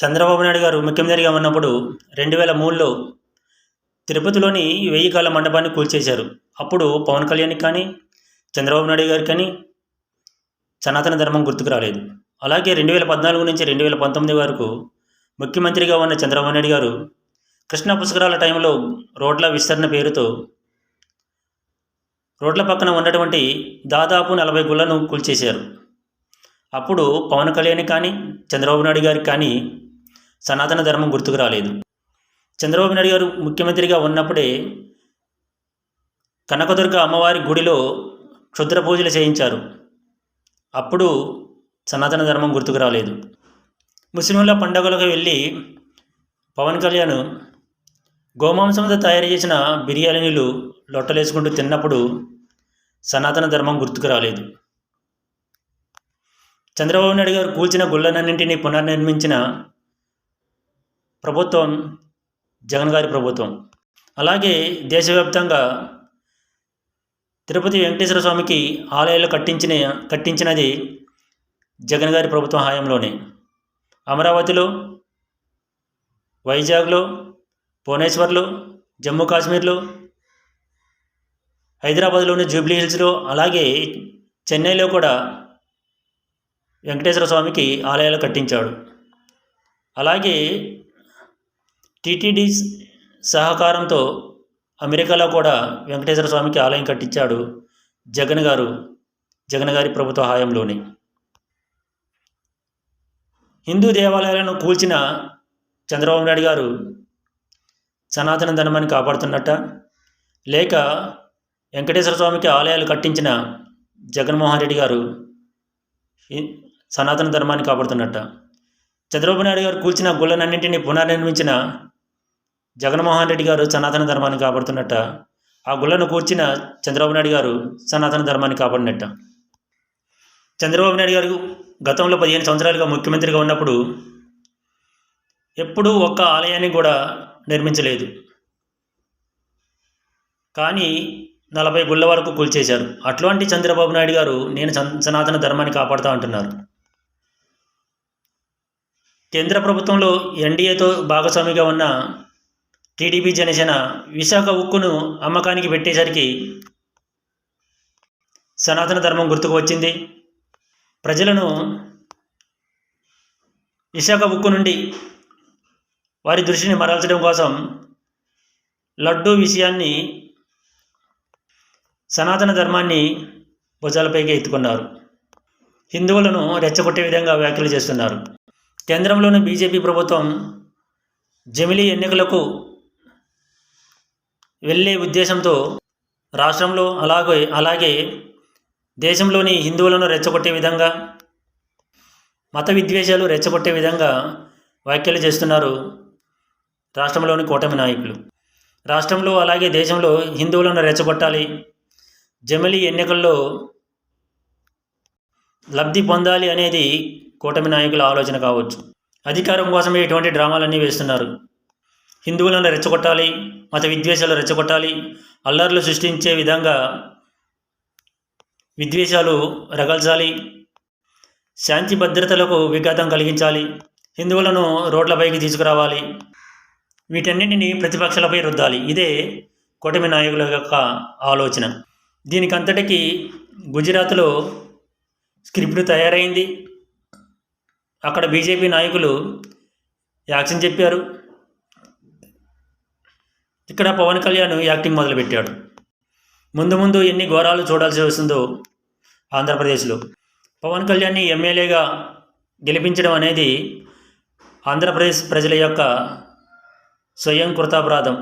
చంద్రబాబు నాయుడు గారు ముఖ్యమంత్రిగా ఉన్నప్పుడు 2003లో తిరుపతిలోని 1000 కాళ్ళ మండపాన్ని కూల్చేశారు. అప్పుడు పవన్ కళ్యాణ్కి కానీ, చంద్రబాబు నాయుడు గారికి కానీ సనాతన ధర్మం గుర్తుకు రాలేదు. అలాగే 2014 నుంచి 2019 వరకు ముఖ్యమంత్రిగా ఉన్న చంద్రబాబు నాయుడు గారు కృష్ణా పుష్కరాల టైంలో రోడ్ల విస్తరణ పేరుతో రోడ్ల పక్కన ఉన్నటువంటి దాదాపు 40 గుళ్లను కూల్చేశారు. అప్పుడు పవన్ కళ్యాణ్ కానీ, చంద్రబాబు నాయుడు గారికి కానీ సనాతన ధర్మం గుర్తుకు రాలేదు. చంద్రబాబు నాయుడు గారు ముఖ్యమంత్రిగా ఉన్నప్పుడే కనకదుర్గ అమ్మవారి గుడిలో క్షుద్ర పూజలు చేయించారు. అప్పుడు సనాతన ధర్మం గుర్తుకు రాలేదు. ముస్లింల పండుగలకు వెళ్ళి పవన్ కళ్యాణ్ గోమాంసంతో తయారు చేసిన బిర్యానీలు లొట్టలేసుకుంటూ తిన్నప్పుడు సనాతన ధర్మం గుర్తుకు రాలేదు. చంద్రబాబు నాయుడు గారు కూల్చిన గుళ్ళనన్నింటినీ పునర్నిర్మించిన ప్రభుత్వం జగన్ గారి ప్రభుత్వం. అలాగే దేశవ్యాప్తంగా తిరుపతి వెంకటేశ్వర స్వామికి ఆలయాలు కట్టించినది జగన్ గారి ప్రభుత్వం హయాంలోనే. అమరావతిలో, వైజాగ్లో, భువనేశ్వర్లో, జమ్మూ కాశ్మీర్లో, హైదరాబాద్లోని జూబ్లీ హిల్స్లో, అలాగే చెన్నైలో కూడా వెంకటేశ్వర స్వామికి ఆలయాలు కట్టించాడు. అలాగే టీటీడీ సహకారంతో అమెరికాలో కూడా వెంకటేశ్వర స్వామికి ఆలయం కట్టించాడు జగన్ గారి ప్రభుత్వ హయాంలోనే. హిందూ దేవాలయాలను కూల్చిన చంద్రబాబు నాయుడు గారు సనాతన ధర్మాన్ని కాపాడుతున్నట్ట, లేక వెంకటేశ్వర స్వామికి ఆలయాలు కట్టించిన జగన్మోహన్ రెడ్డి గారు సనాతన ధర్మాన్ని కాపాడుతున్నట్ట? చంద్రబాబు నాయుడు గారు కూల్చిన గుళ్ళనన్నింటినీ పునర్నిర్మించిన జగన్మోహన్ రెడ్డి గారు సనాతన ధర్మాన్ని కాపాడుతున్నట్ట? ఆ గుళ్ళను కూర్చిన చంద్రబాబు నాయుడు గారు సనాతన ధర్మాన్ని కాపాడినట్ట? చంద్రబాబు నాయుడు గారు గతంలో 15 సంవత్సరాలుగా ముఖ్యమంత్రిగా ఉన్నప్పుడు ఎప్పుడూ ఒక్క ఆలయాన్ని కూడా నిర్మించలేదు. కానీ 40 గుళ్ళ వరకు కూల్చేశారు. అట్లాంటి చంద్రబాబు నాయుడు గారు నేను సనాతన ధర్మాన్ని కాపాడుతూ అంటున్నారు. కేంద్ర ప్రభుత్వంలో ఎన్డీఏతో భాగస్వామిగా ఉన్న టీడీపీ జనసేన విశాఖ ఉక్కును అమ్మకానికి పెట్టేసరికి సనాతన ధర్మం గుర్తుకు వచ్చింది. ప్రజలను విశాఖ ఉక్కు నుండి వారి దృష్టిని మరల్చడం కోసం లడ్డూ విషయాన్ని, సనాతన ధర్మాన్ని భుజాలపైకి ఎత్తుకున్నారు. హిందువులను రెచ్చగొట్టే విధంగా వ్యాఖ్యలు చేస్తున్నారు. కేంద్రంలోని బీజేపీ ప్రభుత్వం జమిలీ ఎన్నికలకు వెళ్ళే ఉద్దేశంతో రాష్ట్రంలో అలాగే దేశంలోని హిందువులను రెచ్చగొట్టే విధంగా, మత విద్వేషాలు రెచ్చగొట్టే విధంగా వ్యాఖ్యలు చేస్తున్నారు రాష్ట్రంలోని కూటమి నాయకులు. రాష్ట్రంలో అలాగే దేశంలో హిందువులను రెచ్చగొట్టాలి, జమిలీ ఎన్నికల్లో లబ్ధి పొందాలి అనేది కూటమి నాయకుల ఆలోచన కావచ్చు. అధికారం కోసమే ఇటువంటి డ్రామాలన్నీ వేస్తున్నారు. హిందువులను రెచ్చగొట్టాలి, మత విద్వేషాలు రెచ్చగొట్టాలి, అల్లర్లు సృష్టించే విధంగా విద్వేషాలు రగల్చాలి, శాంతి భద్రతలకు విఘాతం కలిగించాలి, హిందువులను రోడ్లపైకి తీసుకురావాలి, వీటన్నింటినీ ప్రతిపక్షాలపై రుద్దాలి. ఇదే కూటమి నాయకుల యొక్క ఆలోచన. దీనికంతటికీ గుజరాత్లో స్క్రిప్ట్ తయారైంది. అక్కడ బీజేపీ నాయకులు యాక్షన్ చెప్పారు. ఇక్కడ పవన్ కళ్యాణ్ యాక్టింగ్ మొదలుపెట్టాడు. ముందు ఎన్ని ఘోరాలు చూడాల్సి వస్తుందో ఆంధ్రప్రదేశ్లో. పవన్ కళ్యాణ్ని ఎమ్మెల్యేగా గెలిపించడం అనేది ఆంధ్రప్రదేశ్ ప్రజల యొక్క స్వయం కృతాపరాధం.